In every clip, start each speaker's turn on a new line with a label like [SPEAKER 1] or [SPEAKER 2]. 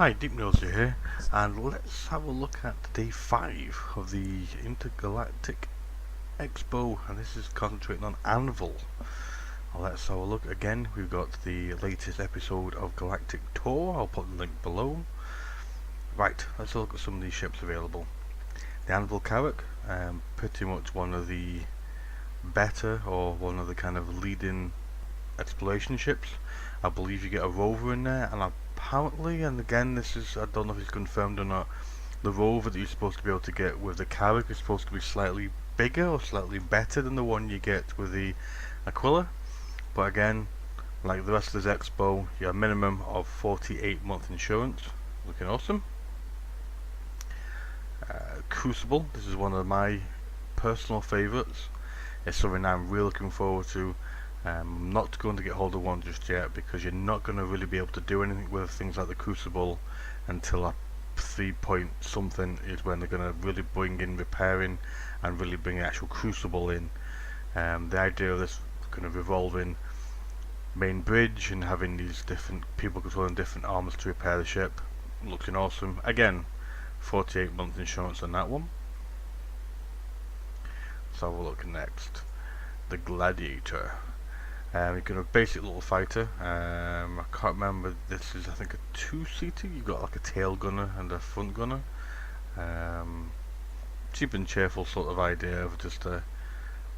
[SPEAKER 1] Hi, Deep Nosy here, and let's have a look at day 5 of the Intergalactic Expo, and this is concentrating on Anvil. Let's have a look again. We've got the latest episode of Galactic Tour. I'll put the link below. Right, let's look at some of these ships available. The Anvil Carrick, pretty much one of the better, or one of the kind of leading exploration ships. I believe you get a rover in there, and apparently, and again this is, I don't know if it's confirmed or not, the rover that you're supposed to be able to get with the Carrick is supposed to be slightly bigger or slightly better than the one you get with the Aquila. But again, like the rest of this expo, you have a minimum of 48-month insurance. Looking awesome. Crucible, this is one of my personal favourites. It's something I'm really looking forward to. I'm not going to get hold of one just yet, because you're not going to really be able to do anything with things like the Crucible until a 3 point something is when they're going to really bring in repairing and really bring the actual Crucible in. The idea of this kind of revolving main bridge and having these different people controlling different arms to repair the ship, looking awesome. Again, 48-month insurance on that one. Let's have a look next. The Gladiator. You're got a basic little fighter. I can't remember, this is I think a 2-seater. You've got like a tail gunner and a front gunner. Cheap and cheerful sort of idea of just a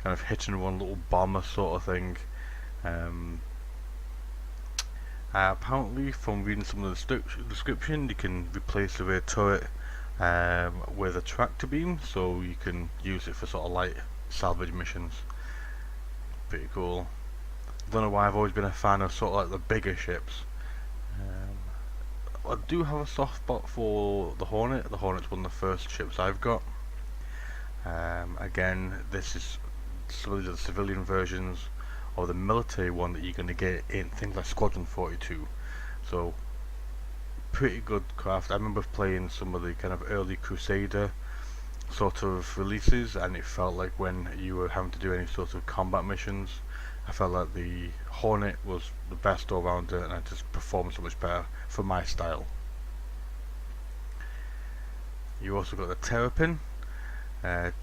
[SPEAKER 1] kind of hitting one little bomber sort of thing. Apparently, from reading some of the description, you can replace the rear turret with a tractor beam, so you can use it for sort of light salvage missions. Pretty cool. Don't know why I've always been a fan of sort of like the bigger ships. I do have a soft spot for the Hornet. The Hornet's one of the first ships I've got. Again, this is some of the civilian versions of the military one that you're going to get in things like Squadron 42. So pretty good craft. I remember playing some of the kind of early Crusader sort of releases, and it felt like when you were having to do any sort of combat missions, I felt like the Hornet was the best all-rounder, and it just performed so much better for my style. You also got the Terrapin.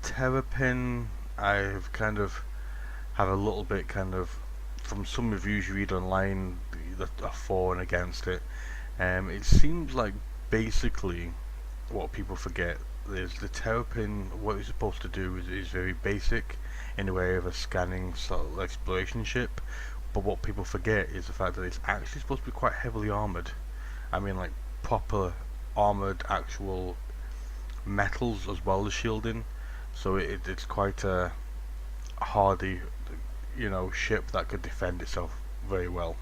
[SPEAKER 1] Terrapin, I've kind of have a little bit kind of, from some reviews you read online, are for and against it. It seems like basically what people forget is the Terrapin, what it's supposed to do is very basic in the way of a scanning sort of exploration ship, but what people forget is the fact that it's actually supposed to be quite heavily armoured. I mean, like proper armoured actual metals as well as shielding, so it's quite a hardy, ship that could defend itself very well.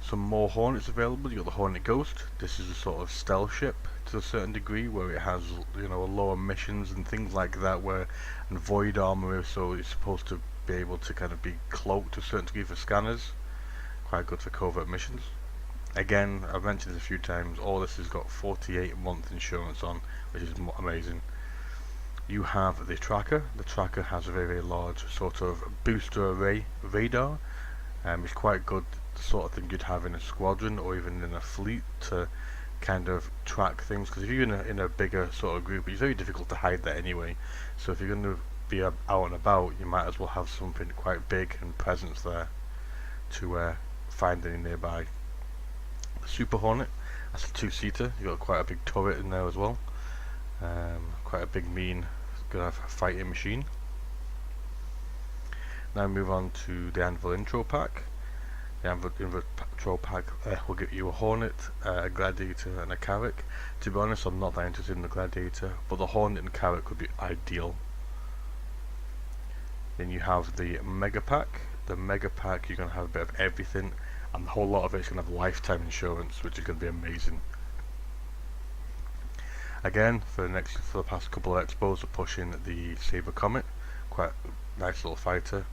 [SPEAKER 1] Some more Hornets available. You got the Horny Ghost. This is a sort of stealth ship to a certain degree, where it has lower missions and things like that, and void armor, so it's supposed to be able to kind of be cloaked to a certain degree for scanners. Quite good for covert missions. Again, I've mentioned this a few times, all this has got 48-month insurance on, which is amazing. You have the Tracker. The Tracker has a very, very large sort of booster array radar. It's quite good, the sort of thing you'd have in a squadron or even in a fleet to kind of track things, because if you're in a bigger sort of group, it's very difficult to hide that anyway. So if you're going to be out and about, you might as well have something quite big and presence there to find any nearby. The Super Hornet, that's a 2-seater. You've got quite a big turret in there as well. Quite a big, mean, gonna have a fighting machine. Now move on to the Anvil intro pack. The Anvil intro pack will give you a Hornet, a Gladiator and a Carrick. To be honest, I'm not that interested in the Gladiator, but the Hornet and Carrick would be ideal. Then you have the Mega Pack. The Mega Pack, you're going to have a bit of everything, and the whole lot of it's going to have lifetime insurance, which is going to be amazing. Again, for the past couple of expos, we're pushing the Saber Comet, quite a nice little fighter.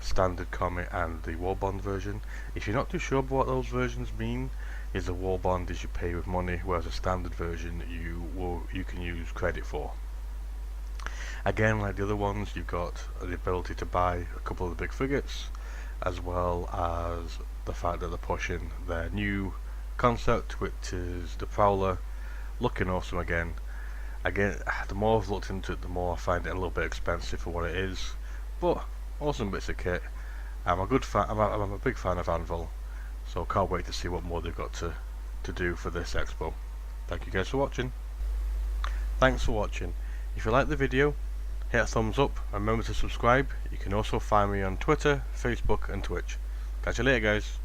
[SPEAKER 1] Standard Comet and the War Bond version. If you're not too sure about what those versions mean, is a War Bond is you pay with money, whereas a standard version you can use credit for. Again, like the other ones, you've got the ability to buy a couple of the big frigates, as well as the fact that they're pushing their new concept, which is the Prowler, looking awesome again. The more I've looked into it, the more I find it a little bit expensive for what it is, but awesome bits of kit. I'm a good fan. I'm a big fan of Anvil, so can't wait to see what more they've got to do for this expo. Thank you guys for watching. Thanks for watching. If you like the video, hit a thumbs up and remember to subscribe. You can also find me on Twitter, Facebook and Twitch. Catch you later guys.